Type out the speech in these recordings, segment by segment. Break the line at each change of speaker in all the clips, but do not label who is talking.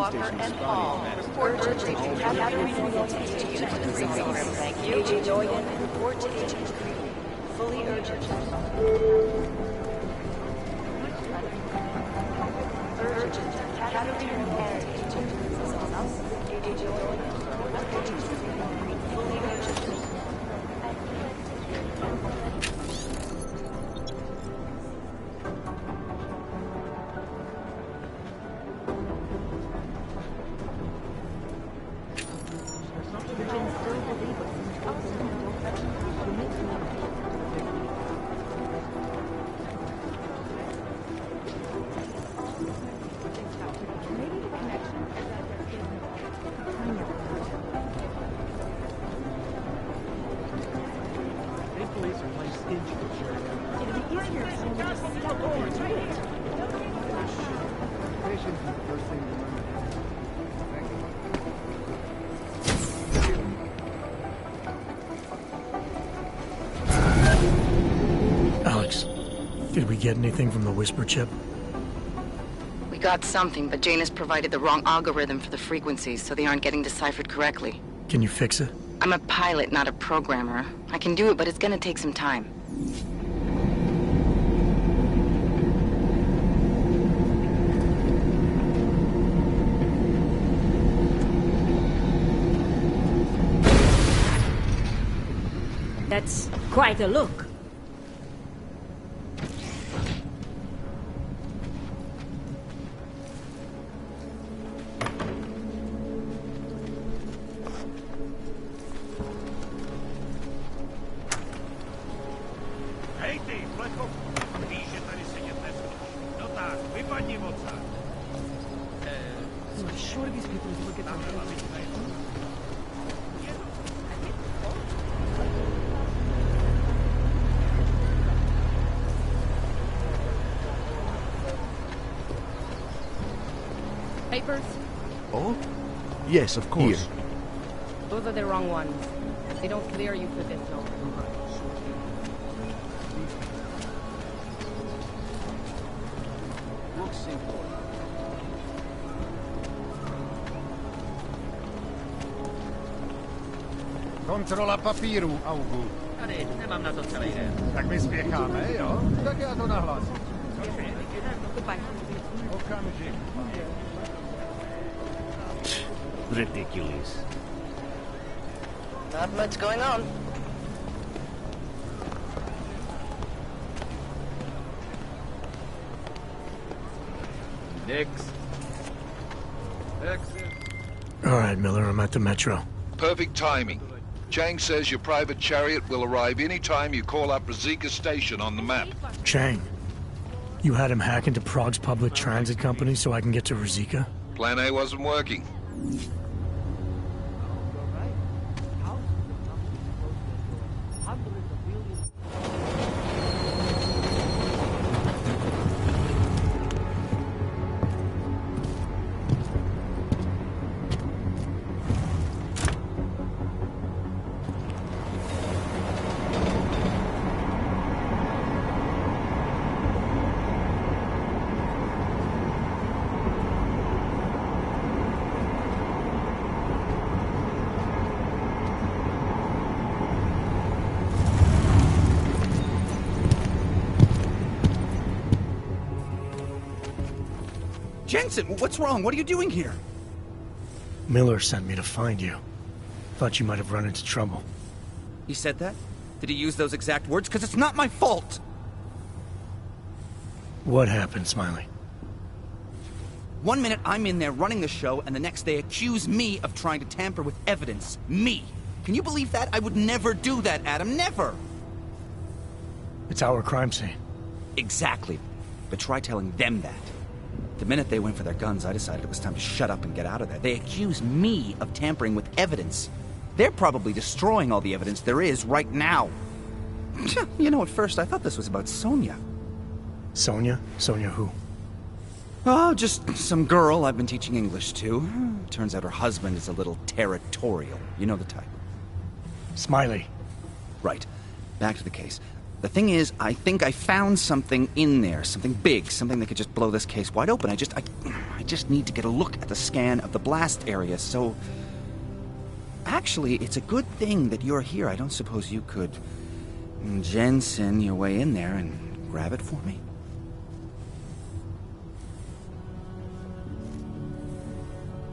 Walker and Hall. Report to Agent Catherine to unit to the briefing room. Thank you. Agent Doyen, report to Agent Creed. Fully urgent. Urgent. Catherine and Agent Doyen. Fully urgent.
Alex, did we get anything from the Whisper chip?
We got something, but Jane has provided the wrong algorithm for the frequencies, so they aren't getting deciphered correctly.
Can you fix it?
I'm a pilot, not a programmer. I can do it, but it's gonna take some time.
That's quite a look.
Papers?
Oh? Yes, of course.
Here. Those are the wrong ones. They don't clear you for this, no.
Looks simple.
Kontrola papíru, Augu.
Tady, nemám na to celý den.
Tak my spěcháme, jo? Tak já to nahlásím. Okamžik.
Ridiculous.
Not much going on.
Next. Exit.
All right, Miller, I'm at the Metro.
Perfect timing. Chang says your private chariot will arrive any time you call up Rizika Station on the map.
Chang, you had him hack into Prague's public transit company so I can get to Rizika?
Plan A wasn't working.
Jensen, what's wrong? What are you doing here?
Miller sent me to find you. Thought you might have run into trouble.
He said that? Did he use those exact words? Because it's not my fault!
What happened, Smiley?
1 minute I'm in there running the show, and the next they accuse me of trying to tamper with evidence. Me! Can you believe that? I would never do that, Adam. Never!
It's our crime scene.
Exactly. But try telling them that. The minute they went for their guns, I decided it was time to shut up and get out of there. They accuse me of tampering with evidence. They're probably destroying all the evidence there is right now. You know, at first I thought this was about Sonia.
Sonia? Sonia who?
Oh, just some girl I've been teaching English to. Turns out her husband is a little territorial. You know the type.
Smiley.
Right. Back to the case. The thing is, I think I found something in there. Something big. Something that could just blow this case wide open. I just need to get a look at the scan of the blast area, so... Actually, it's a good thing that you're here. I don't suppose you could... Jensen your way in there and grab it for me?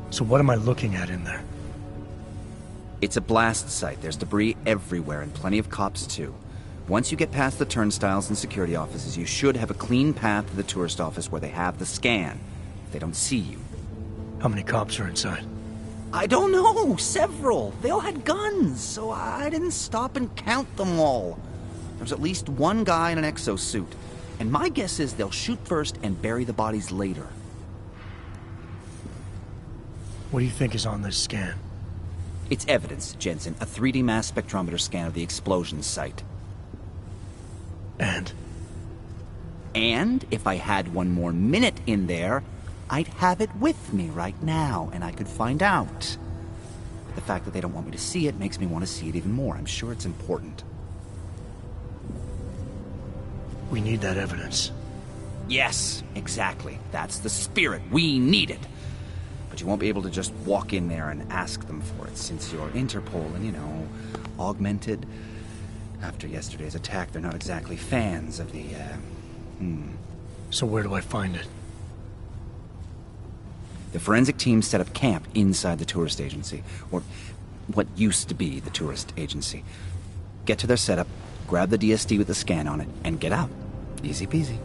So what am I looking at in there?
It's a blast site. There's debris everywhere, and plenty of cops, too. Once you get past the turnstiles and security offices, you should have a clean path to the tourist office where they have the scan. If they don't see you.
How many cops are inside?
I don't know. Several. They all had guns, so I didn't stop and count them all. There's at least one guy in an exosuit. And my guess is they'll shoot first and bury the bodies later.
What do you think is on this scan?
It's evidence, Jensen. A 3D mass spectrometer scan of the explosion site.
And?
And if I had one more minute in there, I'd have it with me right now, and I could find out. The fact that they don't want me to see it makes me want to see it even more. I'm sure it's important.
We need that evidence.
Yes, exactly. That's the spirit. We need it. But you won't be able to just walk in there and ask them for it, since you're Interpol and, you know, augmented. After yesterday's attack, they're not exactly fans of the,
So where do I find it?
The forensic team set up camp inside the tourist agency, or what used to be the tourist agency. Get to their setup, grab the DSD with the scan on it, and get out. Easy peasy.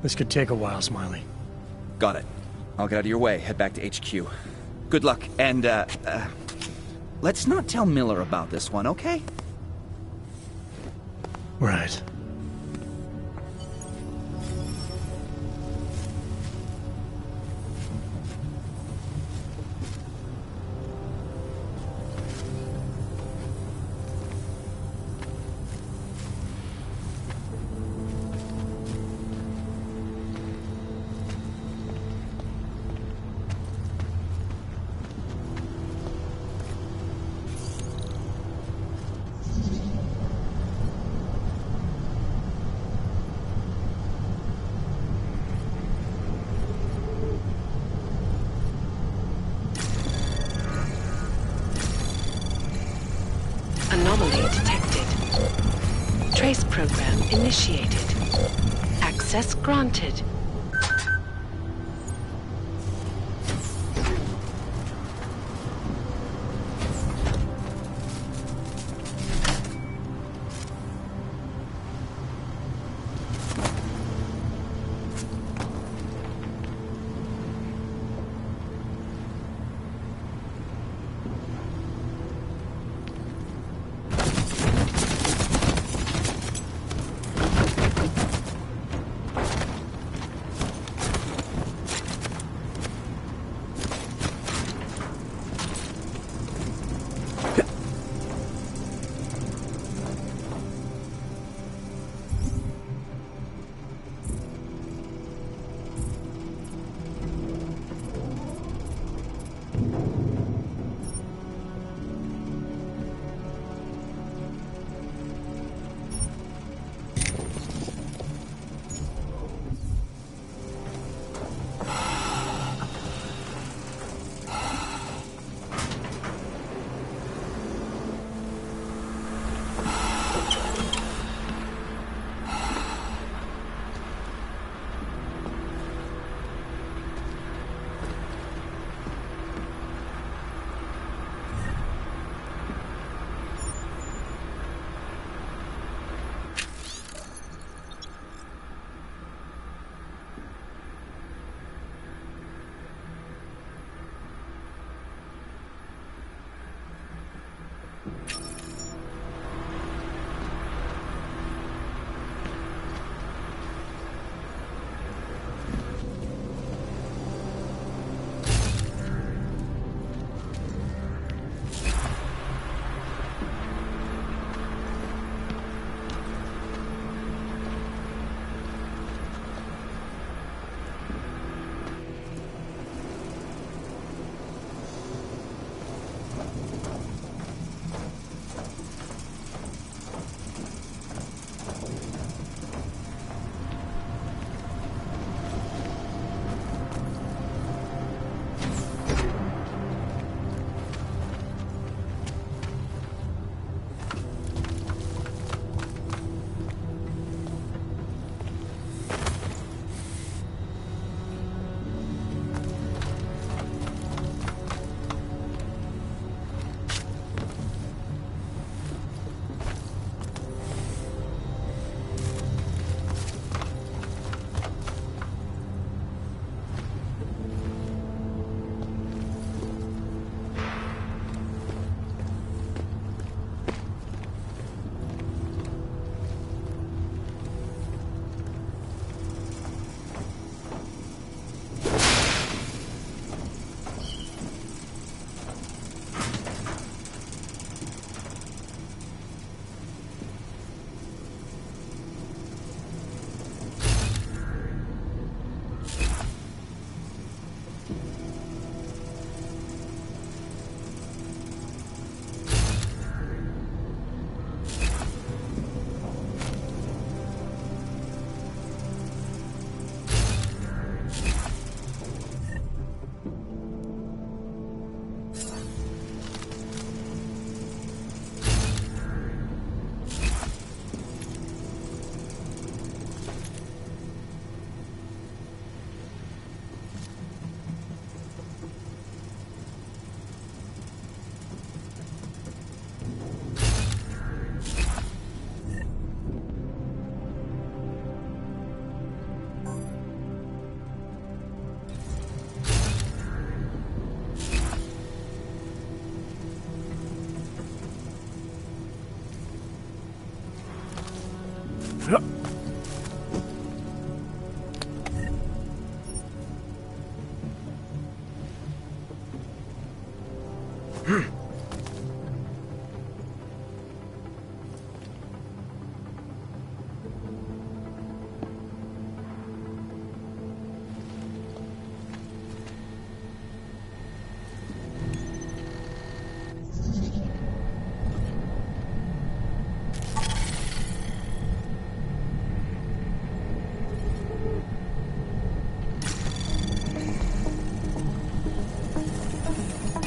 This could take a while, Smiley.
Got it. I'll get out of your way, head back to HQ. Good luck, and, let's not tell Miller about this one, okay?
Right.
Anomaly detected. Trace program initiated. Access granted.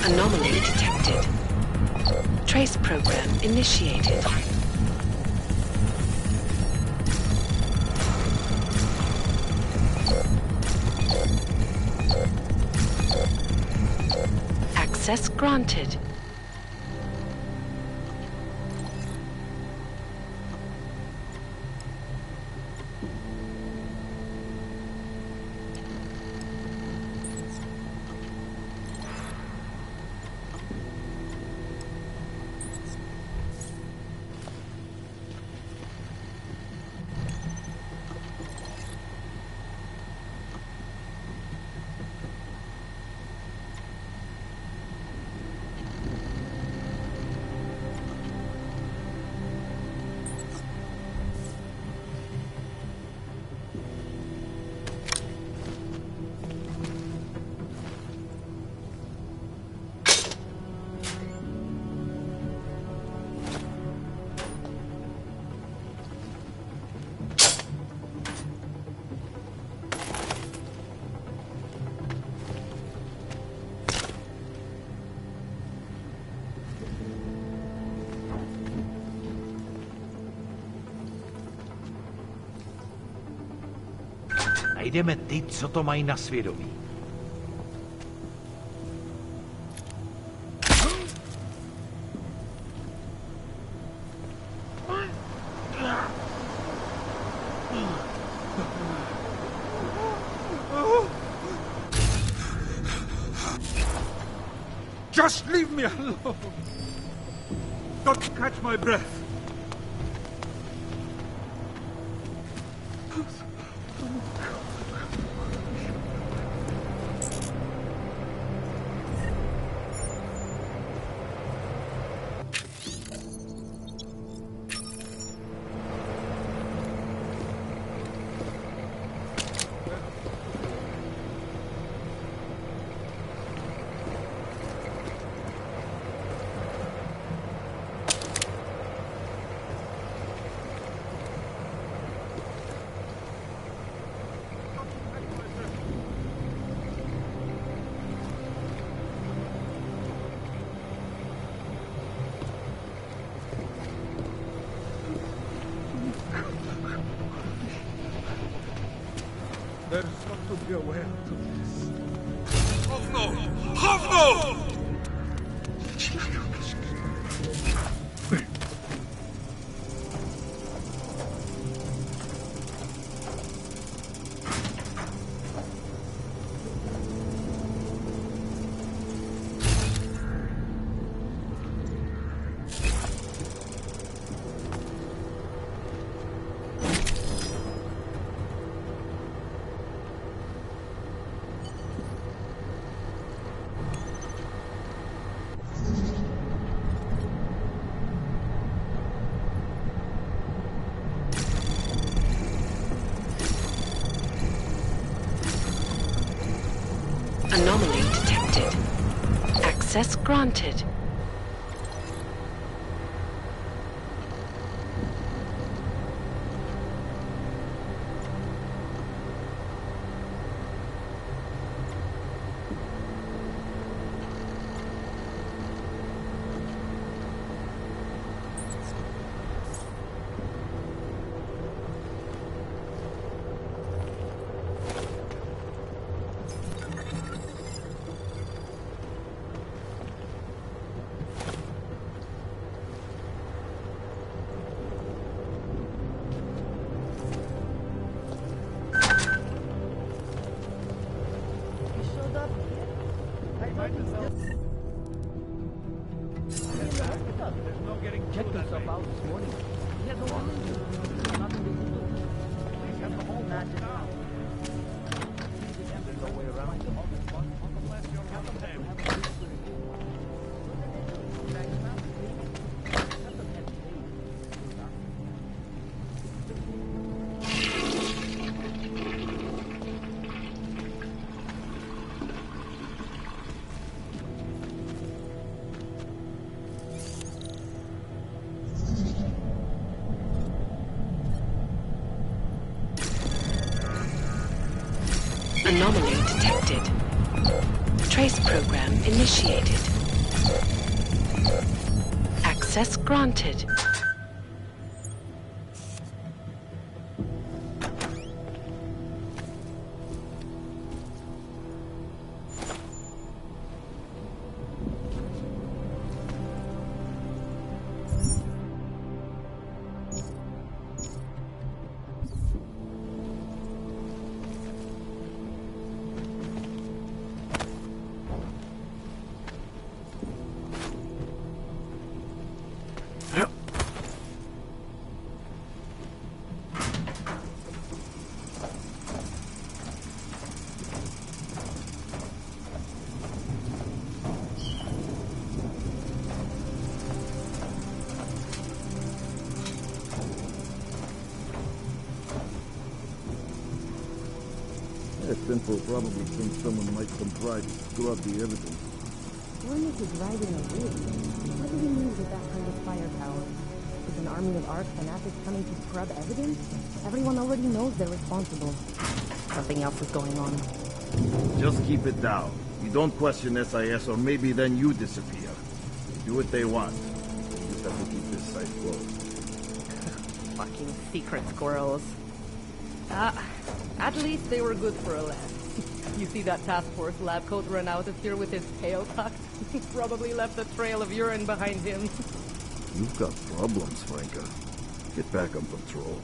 Anomaly detected. Trace program initiated. Access granted.
Najdeme ty, co to mají na svědomí.
Just leave me alone. Don't catch my breath. There's got to be a way out of this. Hovno! Hovno!
Anomaly detected. Access granted.
Checked himself out this morning. He had no one. Nothing to do. He's got the whole match in town. There's no way around it. Uncle bless your heart.
Anomaly detected. Trace program initiated.
Access granted.
Simple probably thinks someone might come try to screw up the evidence.
Warren is driving a rig. What do we need with that kind of firepower? Is an army of ARC fanatics coming to scrub evidence? Everyone already knows they're responsible. Something else is going on.
Just keep it down. You don't question SIS or maybe then you disappear. They do what they want. You just have to keep this site closed.
Fucking secret squirrels. At least they were good for a laugh. You see that task force lab coat run out of here with his tail tucked? He probably left a trail of urine behind him.
You've got problems, Franca. Get back on patrol.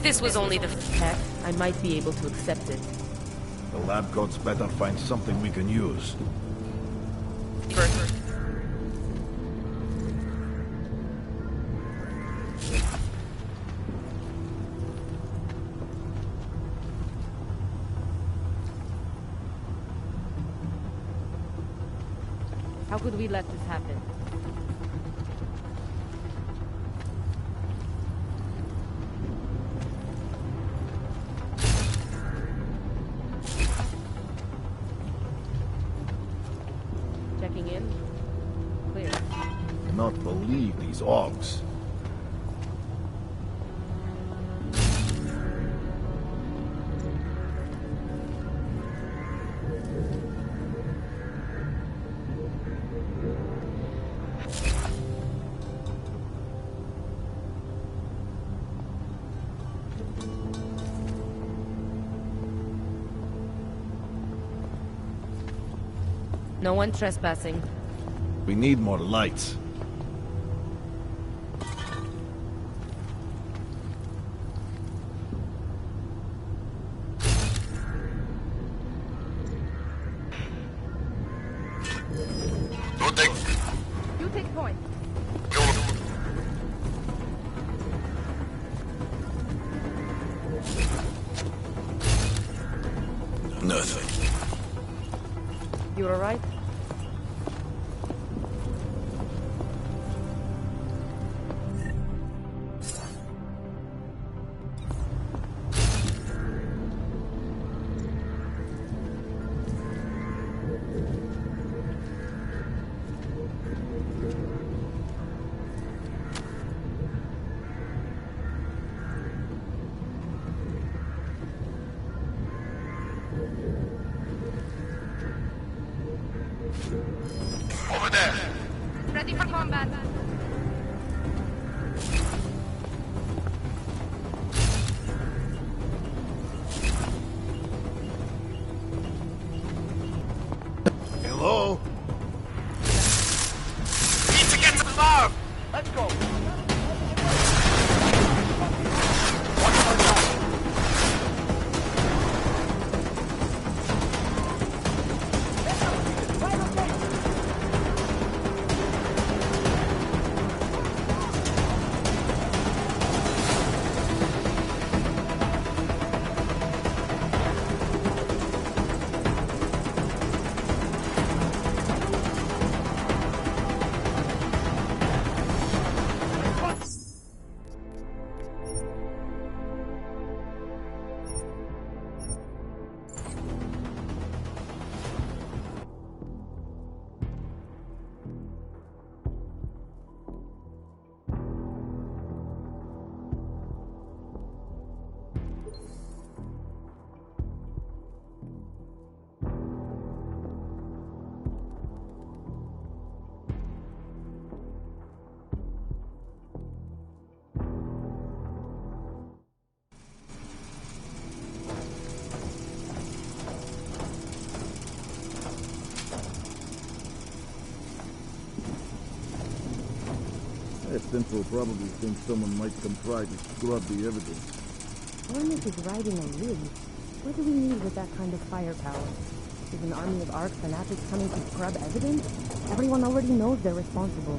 This was only the heck. I might be able to accept it.
The lab coats better find something we can use.
First. How could we let this happen? Checking in. Clear.
Cannot believe these Augs.
No one trespassing.
We need more lights.
You take point.
Nothing.
You alright?
Central probably thinks someone might come try to scrub the evidence.
Hornet is riding a rig. What do we need with that kind of firepower? Is an army of ARC fanatics coming to scrub evidence? Everyone already knows they're responsible.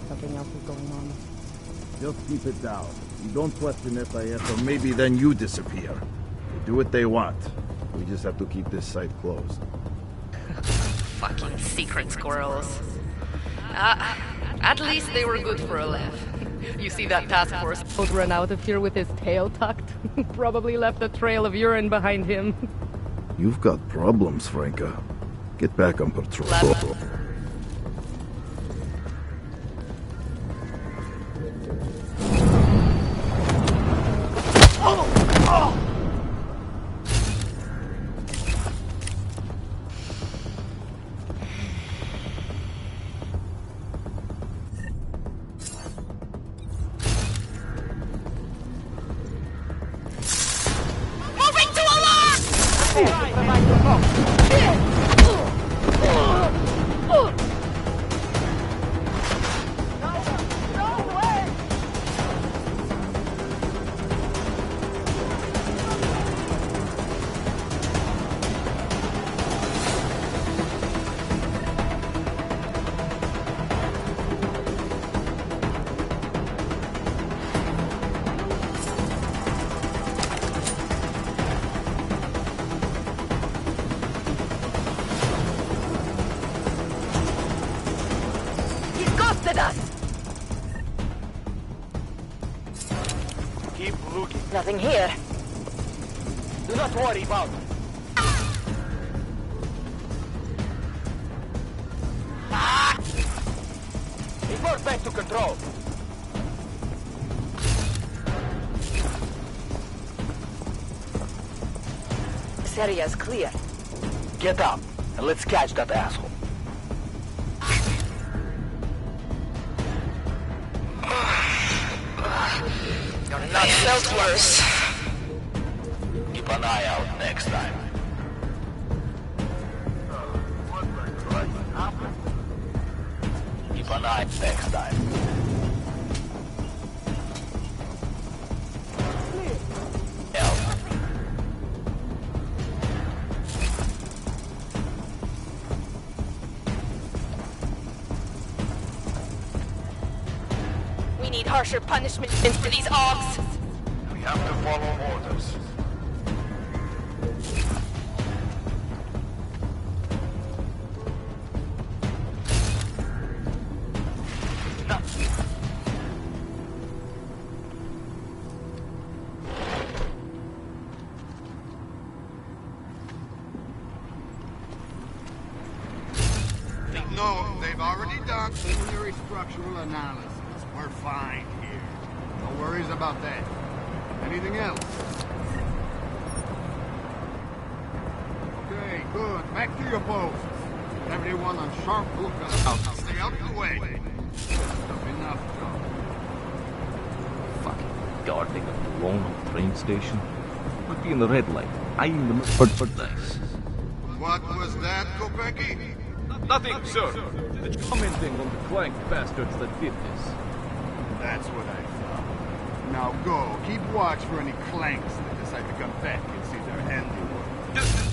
Something else is going on.
Just keep it down. You don't question SIS, or maybe then you disappear. They do what they want. We just have to keep this site closed.
Fucking secret squirrels. At least they were good for a laugh. You see that task force
Would run out of here with his tail tucked. Probably left a trail of urine behind him.
You've got problems, Franca. Get back on patrol.
Keep looking.
Nothing here.
Do not worry about it. Report back to control.
This area is clear.
Get up, and let's catch that asshole.
Not felt worse.
Keep an eye out next time. Keep an eye next time. Help.
We need harsher punishment for these Augs.
We have to follow orders.
No, they've already done preliminary structural analysis. We're fine here. No worries about that. Anything else? Okay, good. Back to your posts. Everyone on sharp lookout. Stay out of the way. Enough talk.
Fucking guarding alone on the train station. Would be in the red light, eyeing them for nice.
What was that, Kopecki?
Nothing, sir. It's commenting on the clank bastards that did this.
That's what I thought. Now go. Keep watch for any clanks that decide to come back and see their handiwork.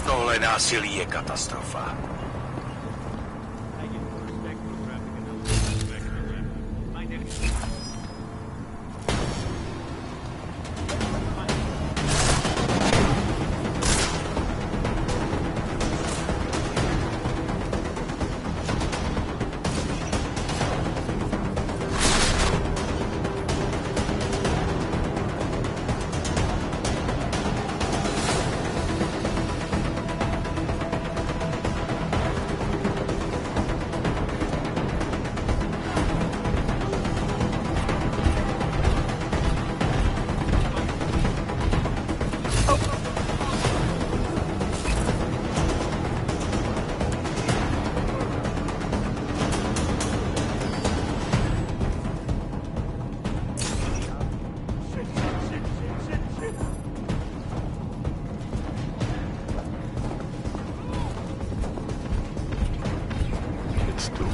Dole násilí je katastrofa.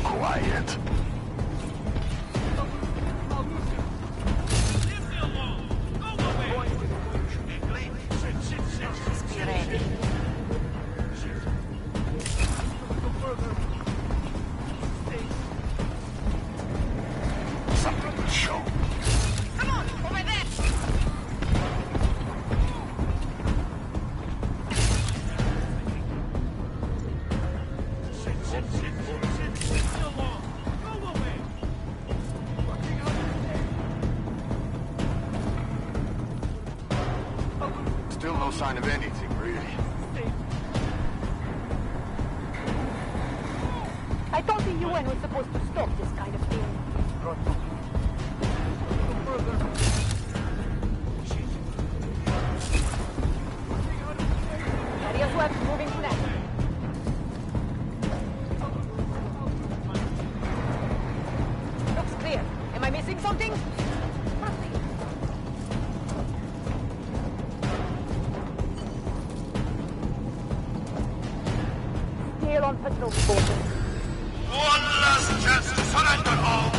Quiet. Something will show.
Come on, over there!
Still no sign of anything, really.
I thought the UN was supposed to stop this kind of thing. Area swept, moving to that. Looks clear. Am I missing something? Still on patrol.
One last chance to surrender all!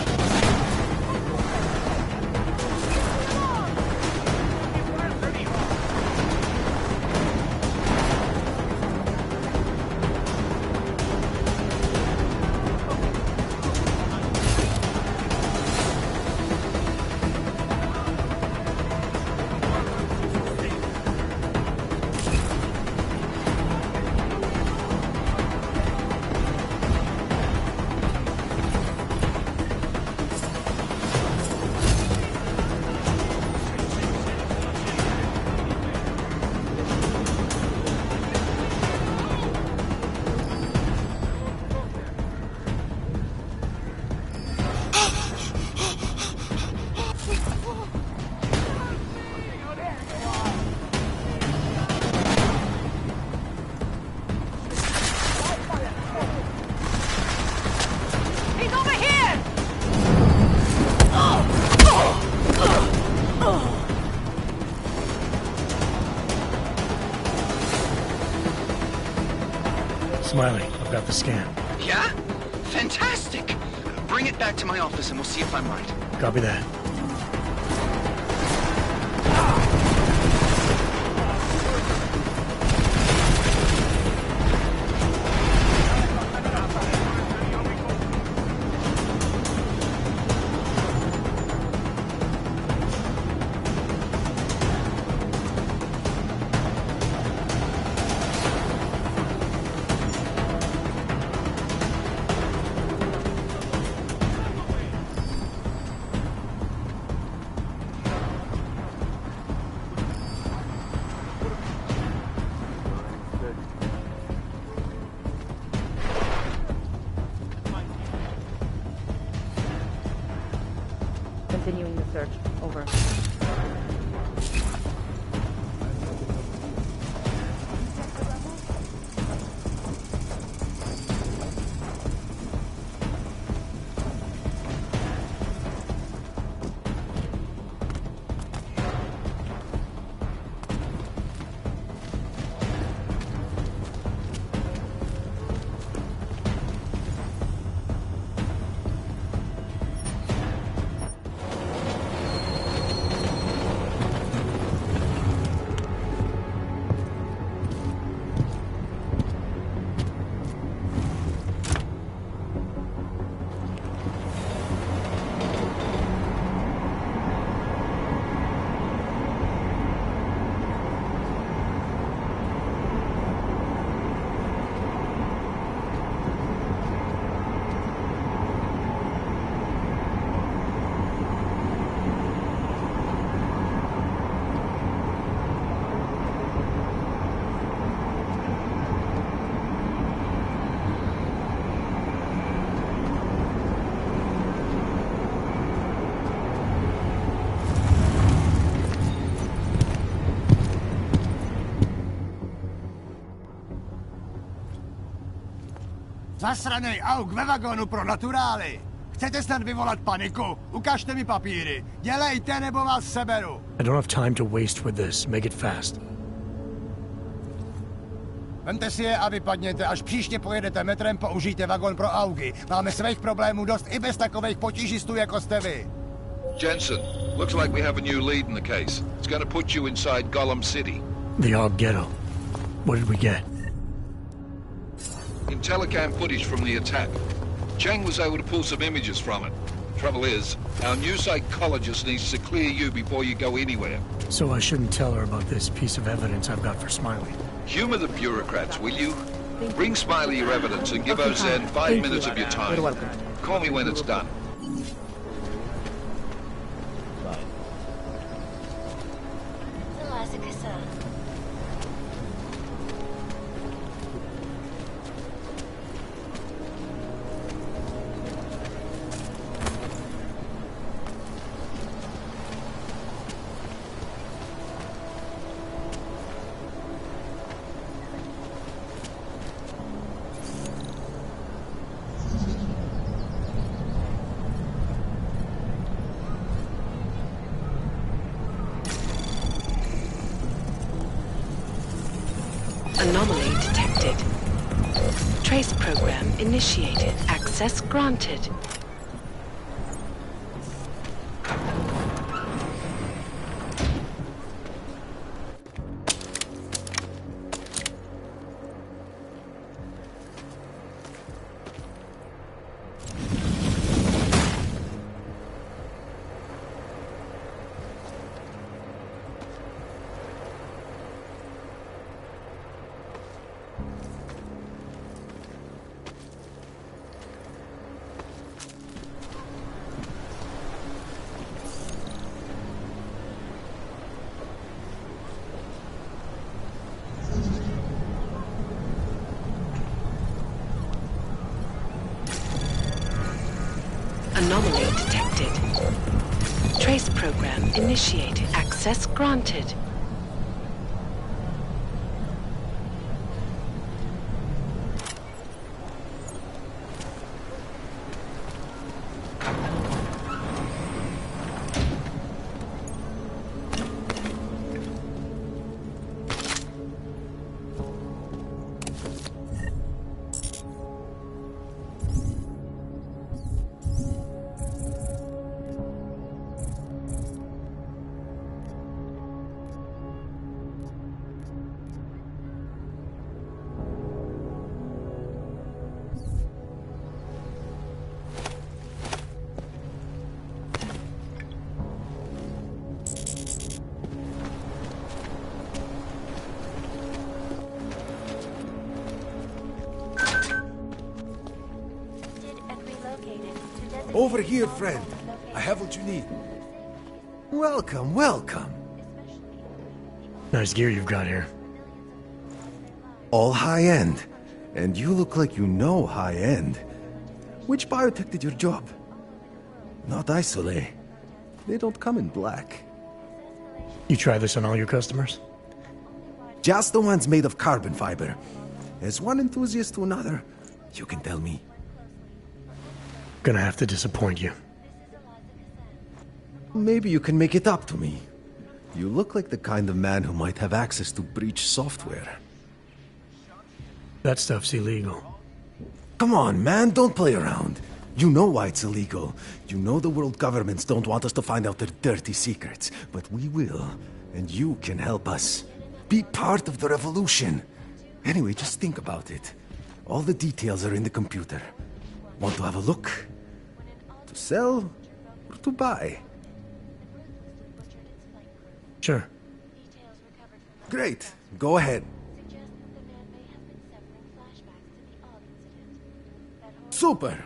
He's over here!
Smiley, I've got the scan.
Yeah? Fantastic! Bring it back to my office and we'll see if I'm right.
Copy that.
Continuing the search. Over.
Zasranej auk ve vagónu pro naturály! Chcete snad vyvolat paniku? Ukažte mi papíry. Dělejte, nebo vás seberu.
I don't have time to waste with this. Make it fast.
Vemte si je a vypadněte. Až příště pojedete metrem, použijte vagon pro augy. Máme svých problémů dost i bez takových potížistů, jako jste vy.
Jensen, looks like we have a new lead in the case. It's gonna put you inside Gollum City.
The Og Ghetto. What did we get?
In telecam footage from the attack. Chang was able to pull some images from it. Trouble is, our new psychologist needs to clear you before you go anywhere.
So I shouldn't tell her about this piece of evidence I've got for Smiley.
Humor the bureaucrats, will you? Bring Smiley your evidence and give Ozan 5 minutes of your time.
You're welcome.
Call me when it's done.
Anomaly detected. Trace program initiated. Access granted. Anomaly detected. Trace program initiated. Access granted.
Over here, friend. I have what you need. Welcome, welcome.
Nice gear you've got here.
All high-end. And you look like you know high-end. Which biotech did your job? Not Isolate. They don't come in black.
You try this on all your customers?
Just the ones made of carbon fiber. As one enthusiast to another, you can tell me.
Gonna have to disappoint you.
Maybe you can make it up to me. You look like the kind of man who might have access to breach software.
That stuff's illegal.
Come on, man, don't play around. You know why it's illegal. You know the world governments don't want us to find out their dirty secrets. But we will, and you can help us. Be part of the revolution. Anyway, just think about it. All the details are in the computer. Want to have a look? To sell or to buy?
Sure.
Great. Go ahead. Super.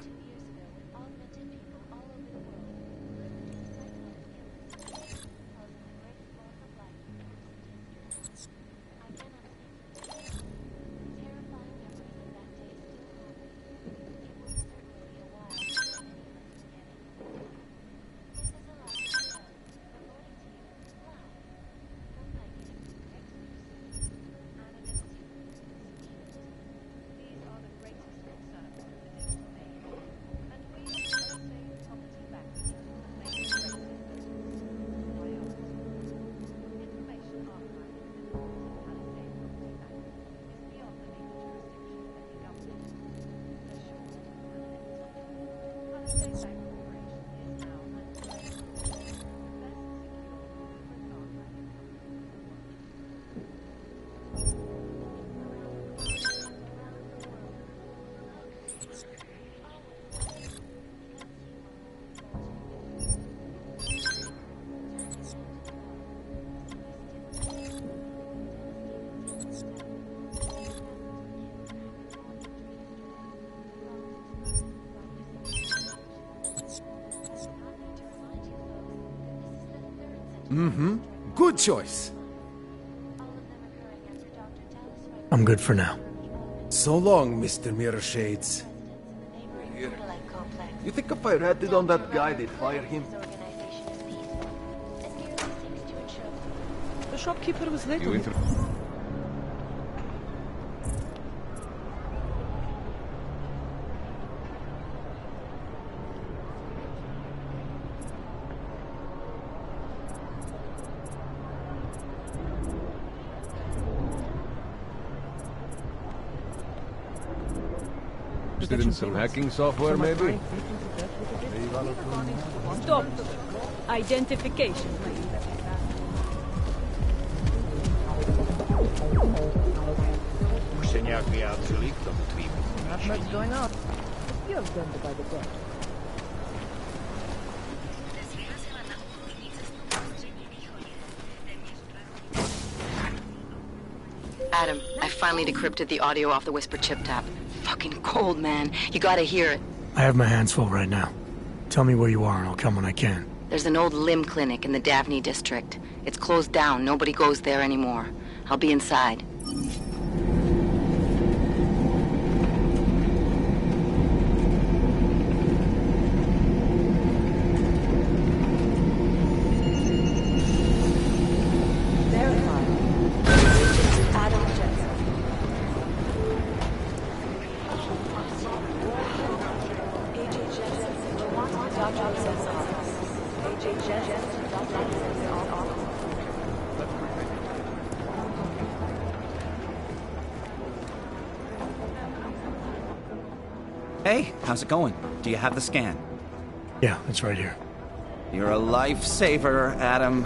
Mm-hmm. Good choice.
I'm good for now.
So long, Mr. Mirror Shades.
You think if I ratted on that guy, they'd fire him?
The shopkeeper was late.
Interested in some hacking software, maybe?
Stop. Identification, please.
Už se nějak vyjádřili k tomu tvýmu.
Not much going on. You're offended by the death.
Adam, I finally decrypted the audio off the Whisper chip tap. Fucking cold, man. You gotta hear it.
I have my hands full right now. Tell me where you are and I'll come when I can.
There's an old limb clinic in the Daphne district. It's closed down. Nobody goes there anymore. I'll be inside.
Hey, how's it going? Do you have the scan?
Yeah, it's right here.
You're a lifesaver, Adam.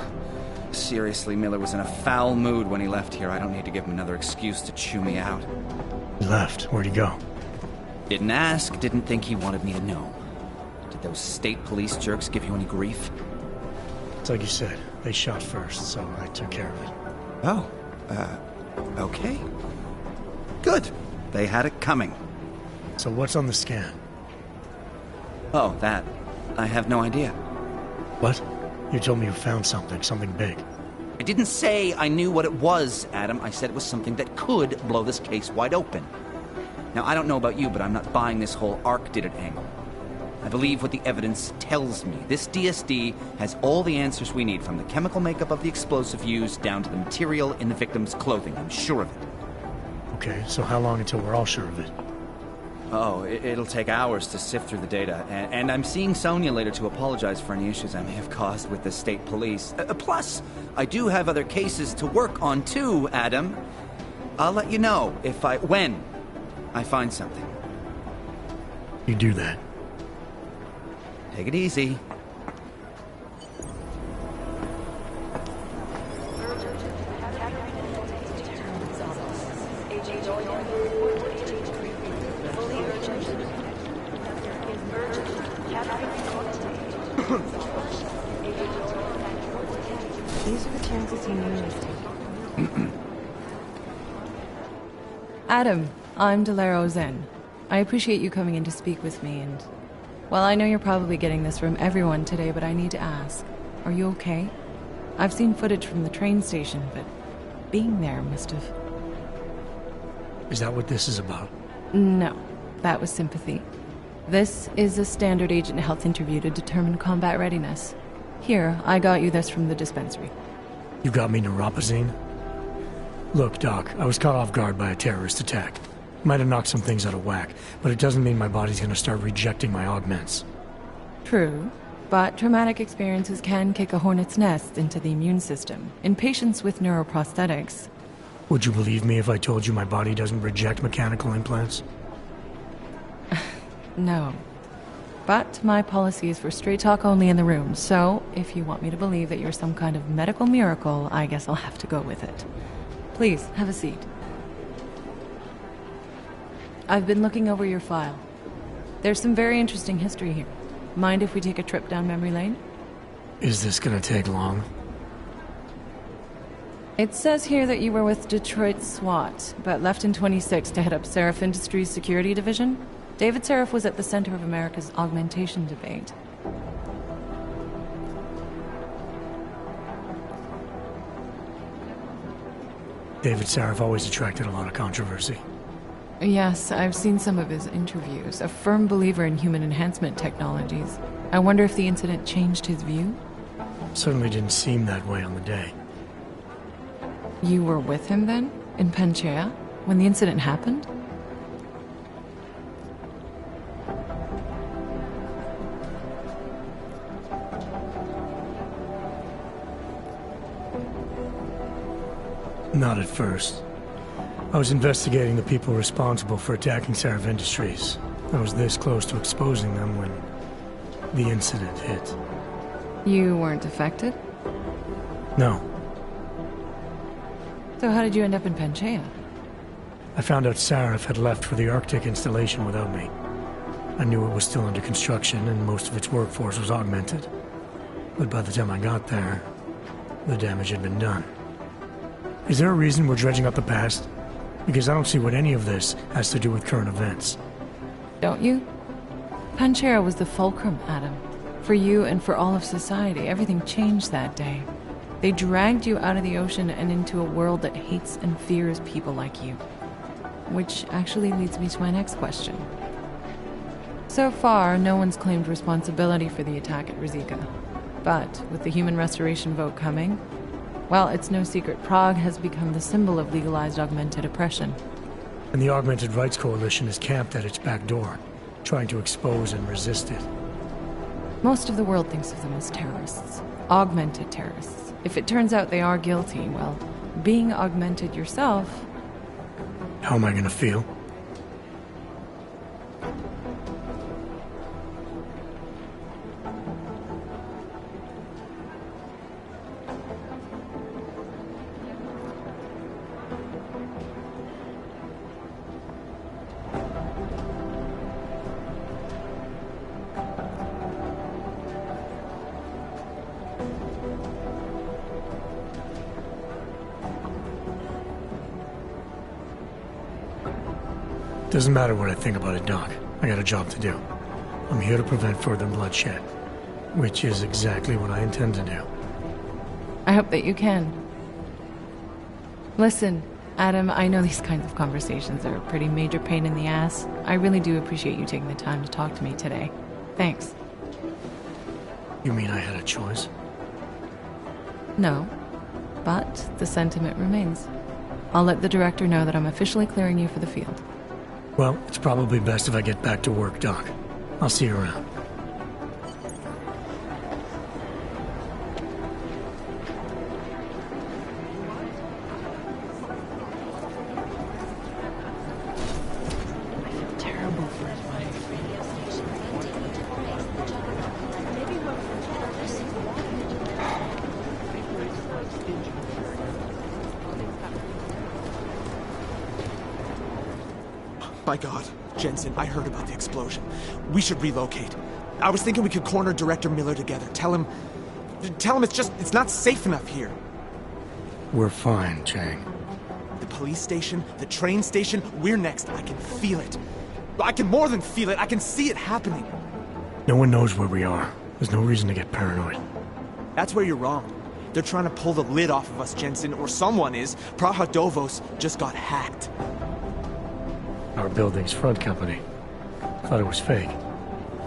Seriously, Miller was in a foul mood when he left here. I don't need to give him another excuse to chew me out.
He left. Where'd he go?
Didn't ask, didn't think he wanted me to know. Did those state police jerks give you any grief?
It's like you said. They shot first, so I took care of it.
Oh, okay. Good. They had it coming.
So what's on the scan?
Oh, that. I have no idea.
What? You told me you found something big.
I didn't say I knew what it was, Adam. I said it was something that could blow this case wide open. Now, I don't know about you, but I'm not buying this whole Ark did it angle. I believe what the evidence tells me. This DSD has all the answers we need, from the chemical makeup of the explosive used down to the material in the victim's clothing. I'm sure of it.
Okay, so how long until we're all sure of it?
Oh, it'll take hours to sift through the data, and I'm seeing Sonia later to apologize for any issues I may have caused with the state police. Plus, I do have other cases to work on too, Adam. I'll let you know when I find something.
You do that.
Take it easy.
These are the chances you knew was taking.
Adam, I'm Delaro Zen. I appreciate you coming in to speak with me, and... well, I know you're probably getting this from everyone today, but I need to ask. Are you okay? I've seen footage from the train station, but being there must have...
Is that what this is about?
No, that was sympathy. This is a standard agent health interview to determine combat readiness. Here, I got you this from the dispensary.
You got me neuropazine? Look, Doc, I was caught off guard by a terrorist attack. Might have knocked some things out of whack, but it doesn't mean my body's gonna start rejecting my augments.
True, but traumatic experiences can kick a hornet's nest into the immune system in patients with neuroprosthetics.
Would you believe me if I told you my body doesn't reject mechanical implants?
No. But my policy is for straight talk only in the room, so if you want me to believe that you're some kind of medical miracle, I guess I'll have to go with it. Please, have a seat. I've been looking over your file. There's some very interesting history here. Mind if we take a trip down memory lane?
Is this gonna take long?
It says here that you were with Detroit SWAT, but left in 26 to head up Seraph Industries' security division. David Seraph was at the center of America's augmentation debate.
David Seraph always attracted a lot of controversy.
Yes, I've seen some of his interviews. A firm believer in human enhancement technologies. I wonder if the incident changed his view?
Certainly didn't seem that way on the day.
You were with him then? In Panchea? When the incident happened?
Not at first. I was investigating the people responsible for attacking Seraph Industries. I was this close to exposing them when the incident hit.
You weren't affected?
No.
So how did you end up in Panchea?
I found out Seraph had left for the Arctic installation without me. I knew it was still under construction and most of its workforce was augmented. But by the time I got there, the damage had been done. Is there a reason we're dredging up the past? Because I don't see what any of this has to do with current events.
Don't you? Panchea was the fulcrum, Adam. For you and for all of society, everything changed that day. They dragged you out of the ocean and into a world that hates and fears people like you. Which actually leads me to my next question. So far, no one's claimed responsibility for the attack at Rizika. But with the human restoration vote coming, well, it's no secret Prague has become the symbol of legalized augmented oppression.
And the Augmented Rights Coalition is camped at its back door, trying to expose and resist it.
Most of the world thinks of them as terrorists. Augmented terrorists. If it turns out they are guilty, well, being augmented yourself...
How am I gonna feel? Doesn't matter what I think about it, Doc. I got a job to do. I'm here to prevent further bloodshed, which is exactly what I intend to do.
I hope that you can. Listen, Adam, I know these kinds of conversations are a pretty major pain in the ass. I really do appreciate you taking the time to talk to me today. Thanks.
You mean I had a choice?
No, but the sentiment remains. I'll let the director know that I'm officially clearing you for the field.
Well, it's probably best if I get back to work, Doc. I'll see you around.
Terrible for his wife.
My God, Jensen, I heard about the explosion. We should relocate. I was thinking we could corner Director Miller together. Tell him it's not safe enough here.
We're fine, Chang.
The police station, the train station, we're next. I can feel it. I can more than feel it. I can see it happening.
No one knows where we are. There's no reason to get paranoid.
That's where you're wrong. They're trying to pull the lid off of us, Jensen, or someone is. Praha Dovos just got hacked.
Our building's front company. Thought it was fake.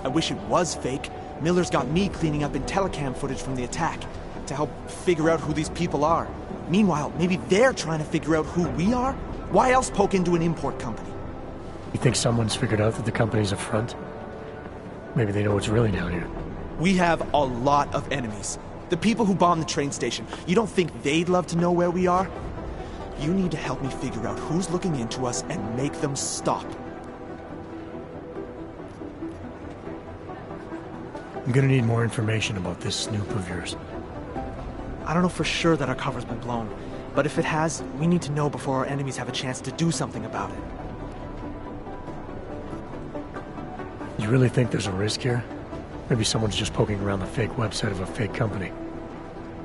I wish it was fake. Miller's got me cleaning up IntelliCam footage from the attack to help figure out who these people are. Meanwhile, maybe they're trying to figure out who we are? Why else poke into an import company?
You think someone's figured out that the company's a front? Maybe they know what's really down here.
We have a lot of enemies. The people who bombed the train station. You don't think they'd love to know where we are? You need to help me figure out who's looking into us and make them stop.
I'm gonna need more information about this snoop of yours.
I don't know for sure that our cover's been blown, but if it has, we need to know before our enemies have a chance to do something about it.
You really think there's a risk here? Maybe someone's just poking around the fake website of a fake company.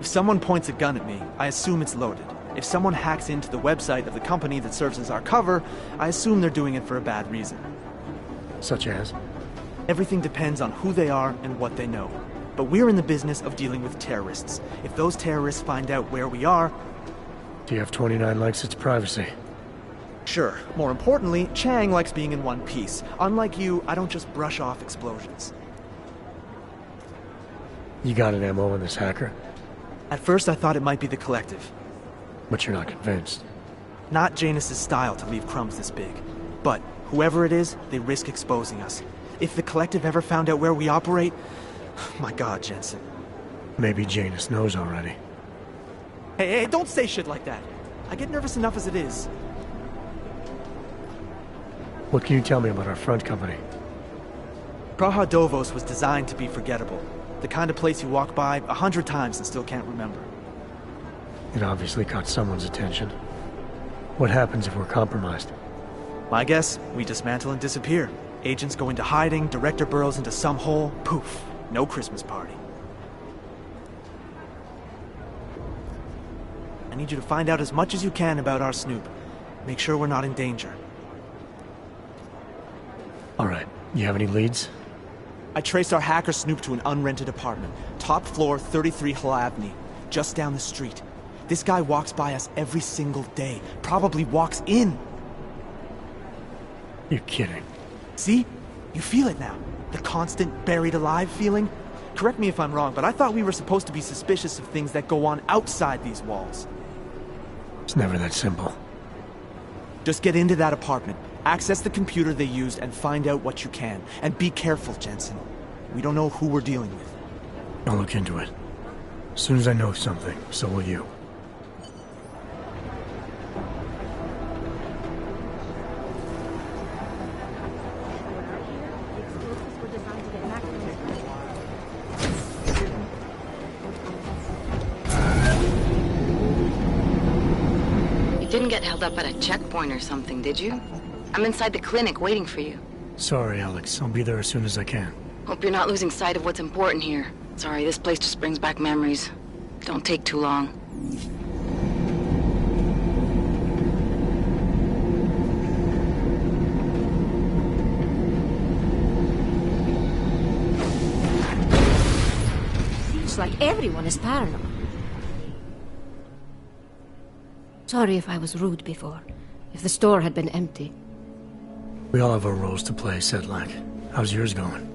If someone points a gun at me, I assume it's loaded. If someone hacks into the website of the company that serves as our cover, I assume they're doing it for a bad reason.
Such as?
Everything depends on who they are and what they know. But we're in the business of dealing with terrorists. If those terrorists find out where we are...
TF-29 likes its privacy.
Sure. More importantly, Chang likes being in one piece. Unlike you, I don't just brush off explosions.
You got an MO in this hacker?
At first I thought it might be the Collective.
But you're not convinced?
Not Janus's style to leave crumbs this big. But whoever it is, they risk exposing us. If the Collective ever found out where we operate... My God, Jensen.
Maybe Janus knows already.
Hey, don't say shit like that. I get nervous enough as it is.
What can you tell me about our front company?
Praha-Dovos was designed to be forgettable. The kind of place you walk by 100 times and still can't remember.
It obviously caught someone's attention. What happens if we're compromised?
My guess, we dismantle and disappear. Agents go into hiding, Director burrows into some hole, poof, no Christmas party. I need you to find out as much as you can about our snoop. Make sure we're not in danger.
All right. You have any leads?
I traced our hacker snoop to an unrented apartment. Top floor, 33 Hlavny, just down the street. This guy walks by us every single day. Probably walks in.
You're kidding.
See? You feel it now. The constant buried alive feeling. Correct me if I'm wrong, but I thought we were supposed to be suspicious of things that go on outside these walls.
It's never that simple.
Just get into that apartment, access the computer they used, and find out what you can. And be careful, Jensen. We don't know who we're dealing with.
I'll look into it. As soon as I know something, so will you.
Didn't get held up at a checkpoint or something, did you? I'm inside the clinic waiting for you.
Sorry, Alex. I'll be there as soon as I can.
Hope you're not losing sight of what's important here. Sorry, this place just brings back memories. Don't take too long.
Seems like everyone is paranoid. Sorry if I was rude before. If the store had been empty.
We all have our roles to play, Sedlak. How's yours going?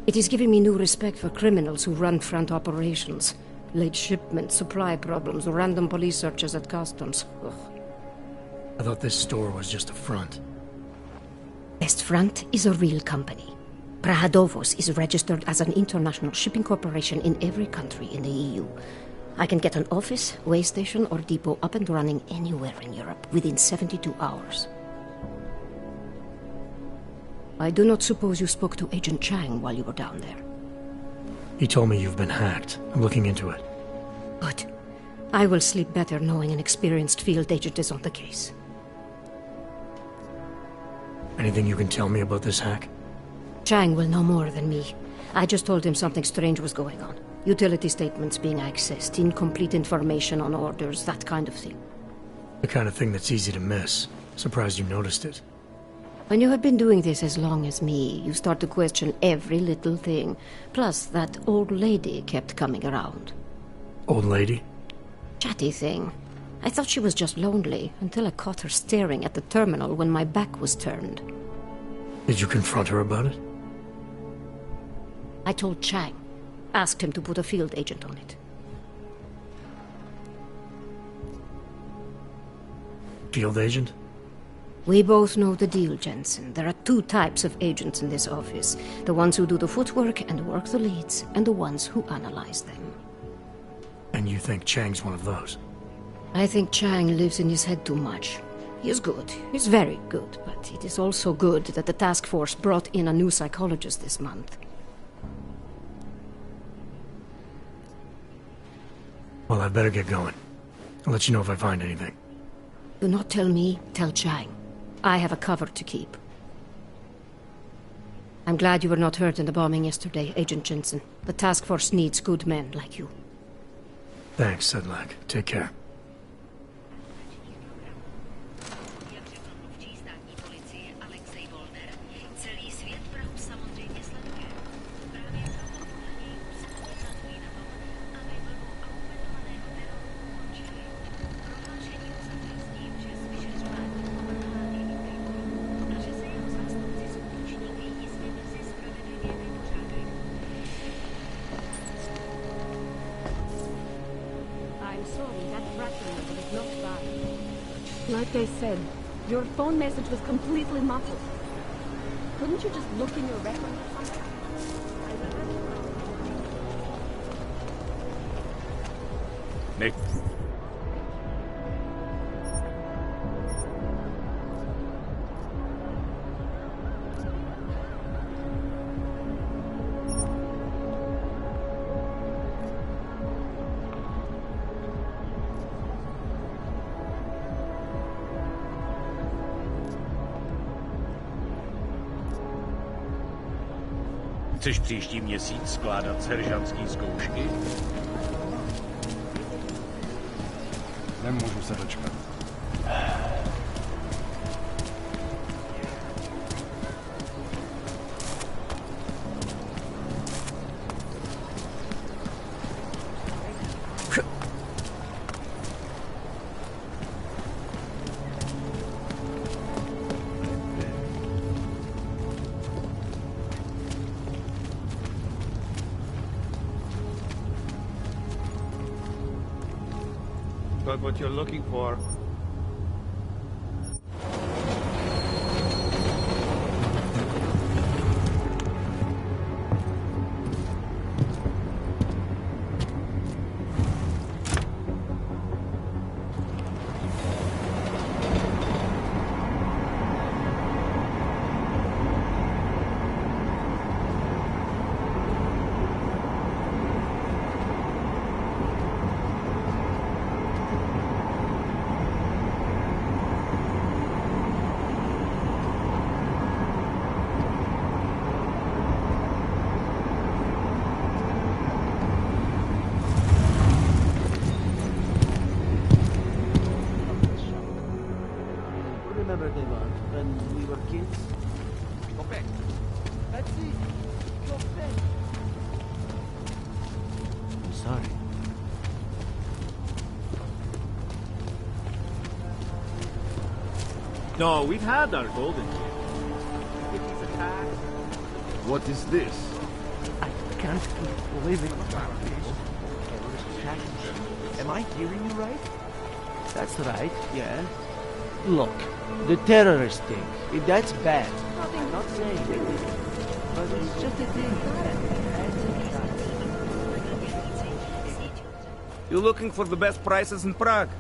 It is giving me new respect for criminals who run front operations. Late shipments, supply problems, random police searches at customs. Ugh.
I thought this store was just a front.
Best Front is a real company. Praha-Dovos is registered as an international shipping corporation in every country in the EU. I can get an office, way station, or depot up and running anywhere in Europe within 72 hours. I do not suppose you spoke to Agent Chang while you were down there.
He told me you've been hacked. I'm looking into it.
Good. I will sleep better knowing an experienced field agent is on the case.
Anything you can tell me about this hack?
Chang will know more than me. I just told him something strange was going on. Utility statements being accessed, incomplete information on orders, that kind of thing.
The kind of thing that's easy to miss. Surprised you noticed it.
When you have been doing this as long as me, you start to question every little thing. Plus, that old lady kept coming around.
Old lady?
Chatty thing. I thought she was just lonely, until I caught her staring at the terminal when my back was turned.
Did you confront her about it?
I told Chang. Asked him to put a field agent on it.
Field agent?
We both know the deal, Jensen. There are two types of agents in this office. The ones who do the footwork and work the leads, and the ones who analyze them.
And you think Chang's one of those?
I think Chang lives in his head too much. He is good. He's very good. But it is also good that the task force brought in a new psychologist this month.
Well, I'd better get going. I'll let you know if I find anything.
Do not tell me, tell Chang. I have a cover to keep. I'm glad you were not hurt in the bombing yesterday, Agent Jensen. The task force needs good men like you.
Thanks, Sedlak. Take care.
Like I said, your phone message was completely muffled. Couldn't you just look in your record or something?
Nick. Chceš příští měsíc skládat seržantský zkoušky?
Nemůžu se dočkat.
Got what you're looking for.
No, we've had our golden years.
What is this?
I can't keep living without people. Am I hearing you right?
That's right, yeah. Look, the terrorist thing, that's bad. I'm not saying it is, but it's just a thing.
You looking for the best prices in Prague?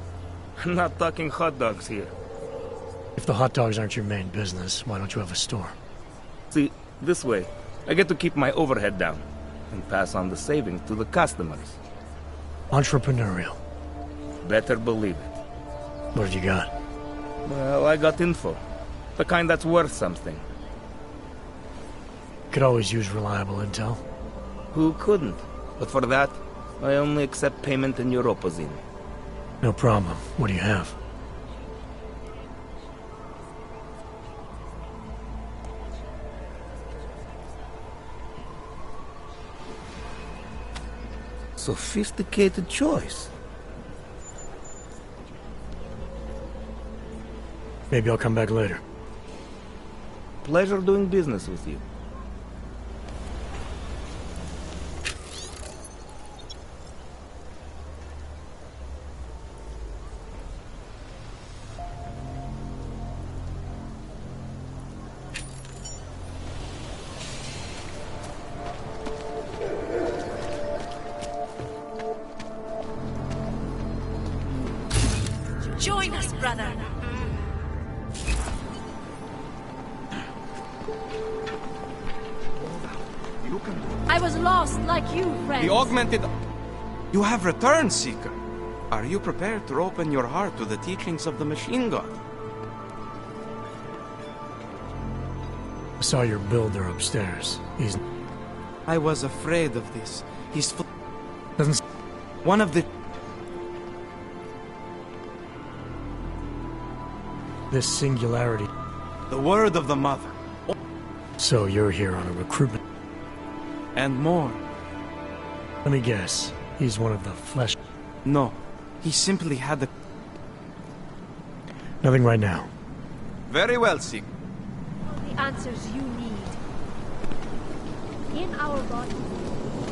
I'm not talking hot dogs here.
If the hot dogs aren't your main business, why don't you have a store?
See, this way, I get to keep my overhead down and pass on the savings to the customers.
Entrepreneurial.
Better believe it.
What have you got?
Well, I got info. The kind that's worth something.
Could always use reliable intel.
Who couldn't? But for that, I only accept payment in Europozine.
No problem. What do you have?
Sophisticated choice.
Maybe I'll come back later.
Pleasure doing business with you.
Join us, brother.
I was lost like you, friend.
The augmented... You have returned, Seeker.
Are you prepared to open your heart to the teachings of the machine god?
I saw your builder upstairs. He's...
I was afraid of this. He's
doesn't...
One of the...
This singularity...
The word of the mother.
So you're here on a recruitment...
And more.
Let me guess. He's one of the flesh...
No. He simply had the...
Nothing right now.
Very well, Sig.
The answers you need. In our bodies,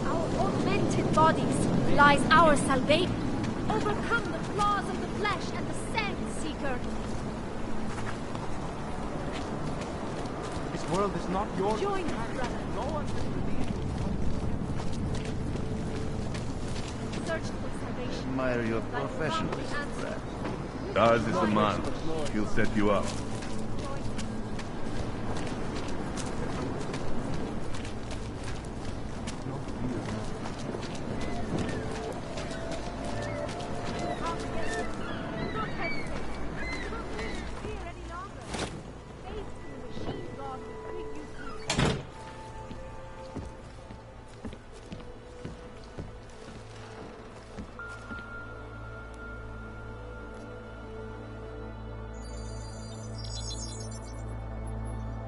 our augmented bodies, lies our salvation. Overcome the flaws of the flesh and the sense, Seeker.
This world is not yours.
Join us, brother.
No one can believe.
Search for salvation.
Admire your professionalism, Brad. Ours is the man. He'll set you up.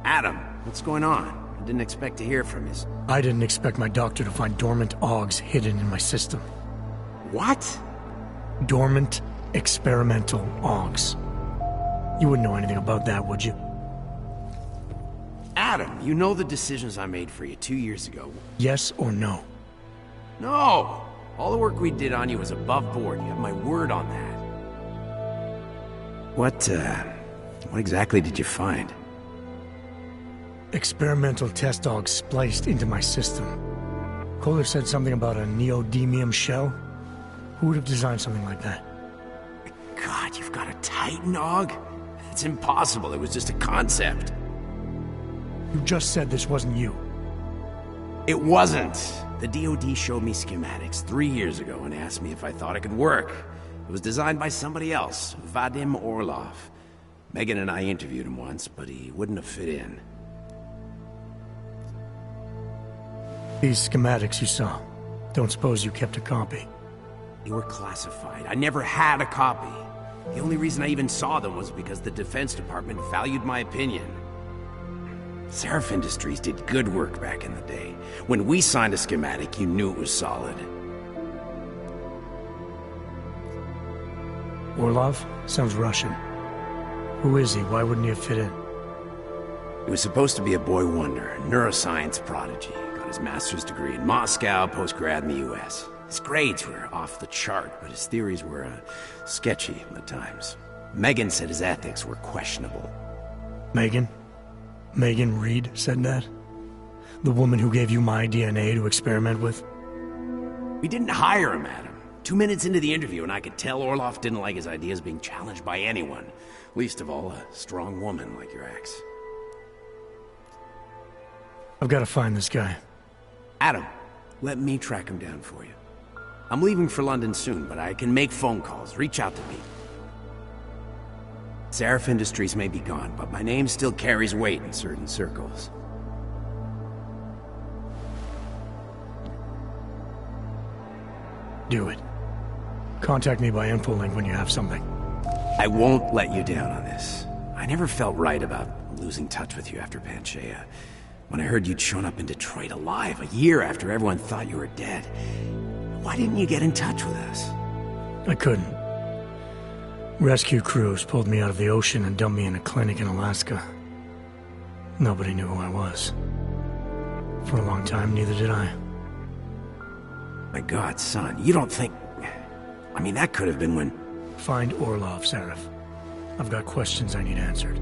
Adam, what's going on? I didn't expect to hear from you.
I didn't expect my doctor to find dormant augs hidden in my system.
What?
Dormant, experimental augs. You wouldn't know anything about that, would you?
Adam, you know the decisions I made for you 2 years ago.
Yes or no?
No! All the work we did on you was above board. You have my word on that. What exactly did you find?
Experimental test augs spliced into my system. Kohler said something about a neodymium shell. Who would have designed something like that?
God, you've got a Titan aug? It's impossible. It was just a concept.
You just said this wasn't you.
It wasn't. The DoD showed me schematics 3 years ago and asked me if I thought it could work. It was designed by somebody else, Vadim Orlov. Megan and I interviewed him once, but he wouldn't have fit in.
These schematics you saw, don't suppose you kept a copy?
They were classified. I never had a copy. The only reason I even saw them was because the Defense Department valued my opinion. Seraph Industries did good work back in the day. When we signed a schematic, you knew it was solid.
Orlov? Sounds Russian. Who is he? Why wouldn't he have fit in?
He was supposed to be a boy wonder, a neuroscience prodigy. Got his master's degree in Moscow, post-grad in the US. His grades were off the chart, but his theories were sketchy at times. Megan said his ethics were questionable.
Megan? Megan Reed said that? The woman who gave you my DNA to experiment with?
We didn't hire him, Adam. 2 minutes into the interview, and I could tell Orlov didn't like his ideas being challenged by anyone. Least of all, a strong woman like your ex.
I've got to find this guy.
Adam, let me track him down for you. I'm leaving for London soon, but I can make phone calls. Reach out to me. Seraph Industries may be gone, but my name still carries weight in certain circles.
Do it. Contact me by infolink when you have something.
I won't let you down on this. I never felt right about losing touch with you after Panchaea. When I heard you'd shown up in Detroit alive a year after everyone thought you were dead. Why didn't you get in touch with us?
I couldn't. Rescue crews pulled me out of the ocean and dumped me in a clinic in Alaska. Nobody knew who I was. For a long time, neither did I.
My God, son, you don't think... I mean, that could have been when...
Find Orlov, Seraph. I've got questions I need answered.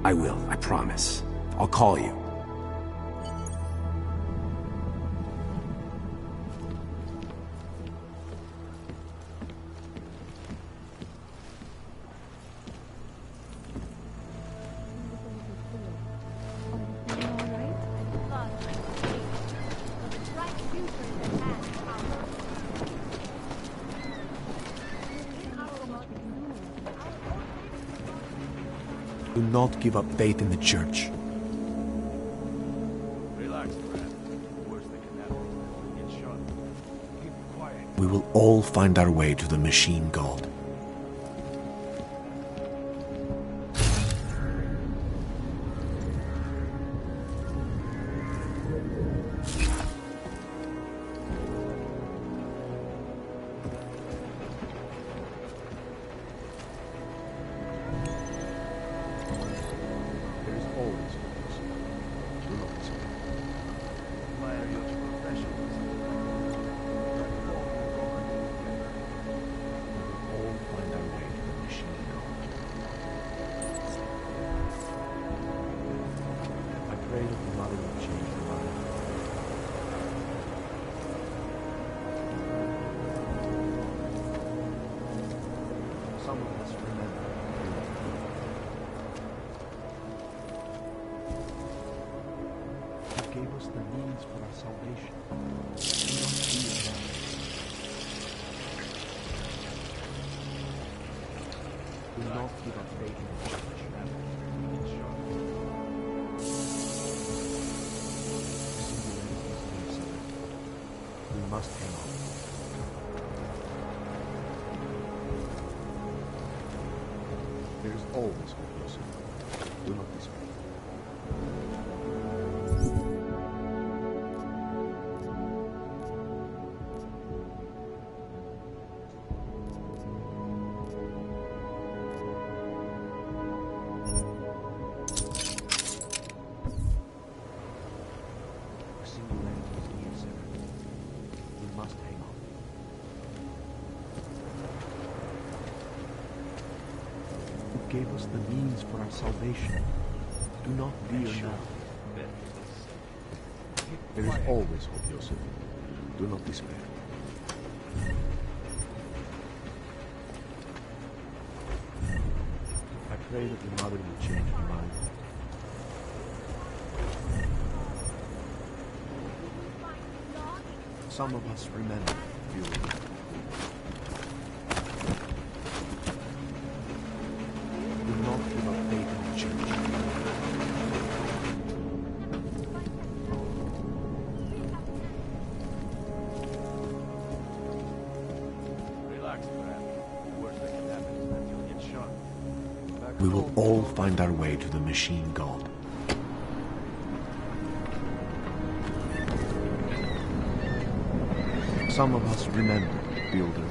I will, I promise. I'll call you.
not give up faith in the church.
Relax, Brad. Worst that can happen. Get shot. Keep quiet.
We will all find our way to the machine god.
Gave us the means for our salvation. Do not fear now. There is always hope, Joseph. Do not despair. I pray that your mother will change her mind. Some of us remember you. We will all find our way to the machine god. Some of us remember, Builder.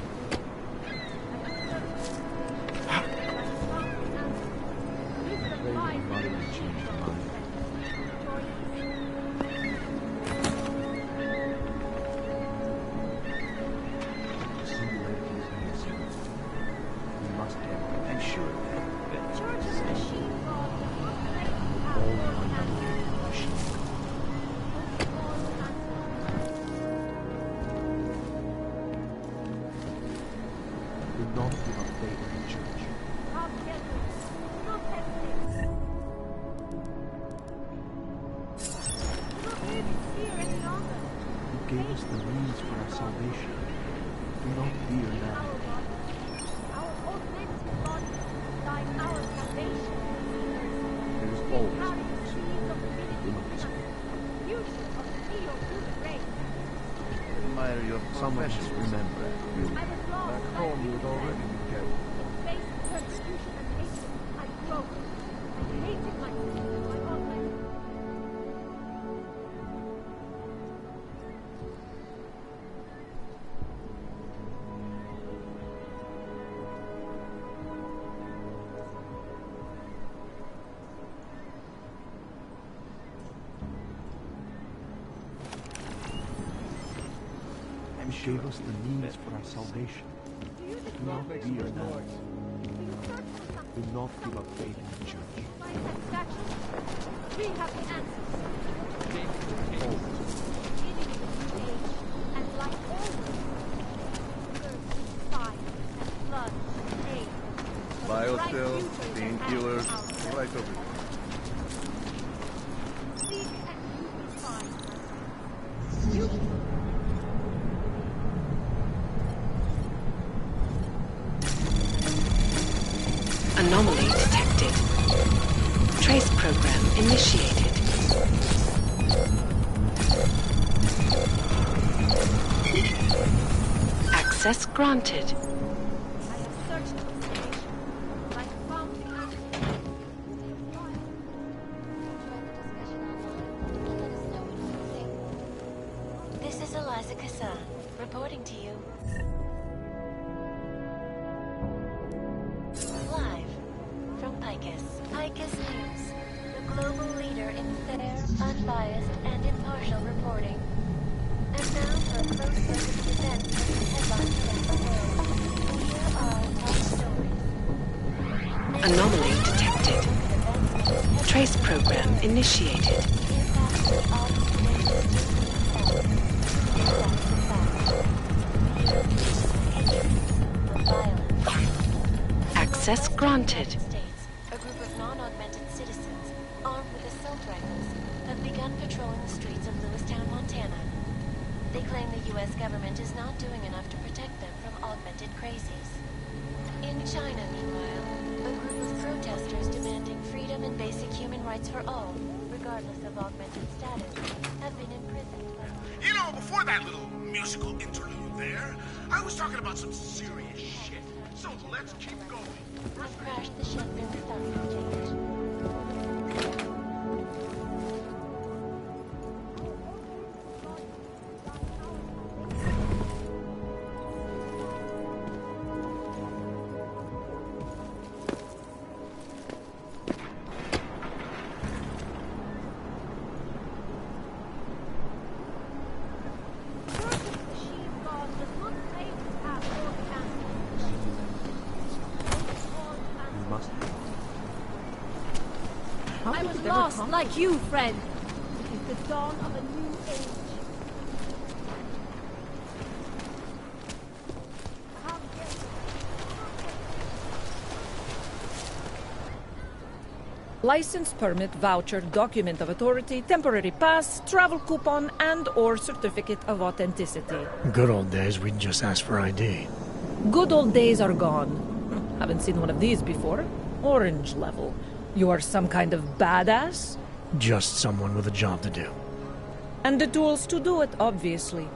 Some of us remember, back home you would already be careful.
Faced persecution and hatred, I broke. I hated myself and my whole life.
Gave us the means for our salvation. Do not fear now. Do not give up faith in the church.
We have the answers. And like always, fire and blood, pain.
Biocells, painkillers, right over here.
Seek and you will find. You
Anomaly detected. Access granted.
I have searched the station, but I found the answer.
This is Eliza Kassan, reporting to you. Live from Picus. Picus News, the global leader in fair, unbiased, and impartial reporting. And now for a close look at the events making headlines around the world. Here are our top stories.
Anomaly detected. Trace program initiated. Access granted.
A group of non-augmented citizens, armed with assault rifles, have begun patrolling the streets of Lewistown, Montana. They claim the U.S. government is not doing enough to protect them from augmented crazies. In China, meanwhile, a group of protesters demanding freedom and basic human rights for all, regardless of augmented status, have been imprisoned by...
You know, before that little musical interlude there, I was talking about some serious shit. So let's keep going.
Have crashed the ship in the stock exchange.
I was lost like you, friend. It is the dawn of a new age.
License, permit, voucher, document of authority, temporary pass, travel coupon, and/or certificate of authenticity.
Good old days, we'd just ask for ID.
Good old days are gone. Haven't seen one of these before. Orange level. You are some kind of badass?
Just someone with a job to do.
And the tools to do it, obviously.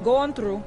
Go on through.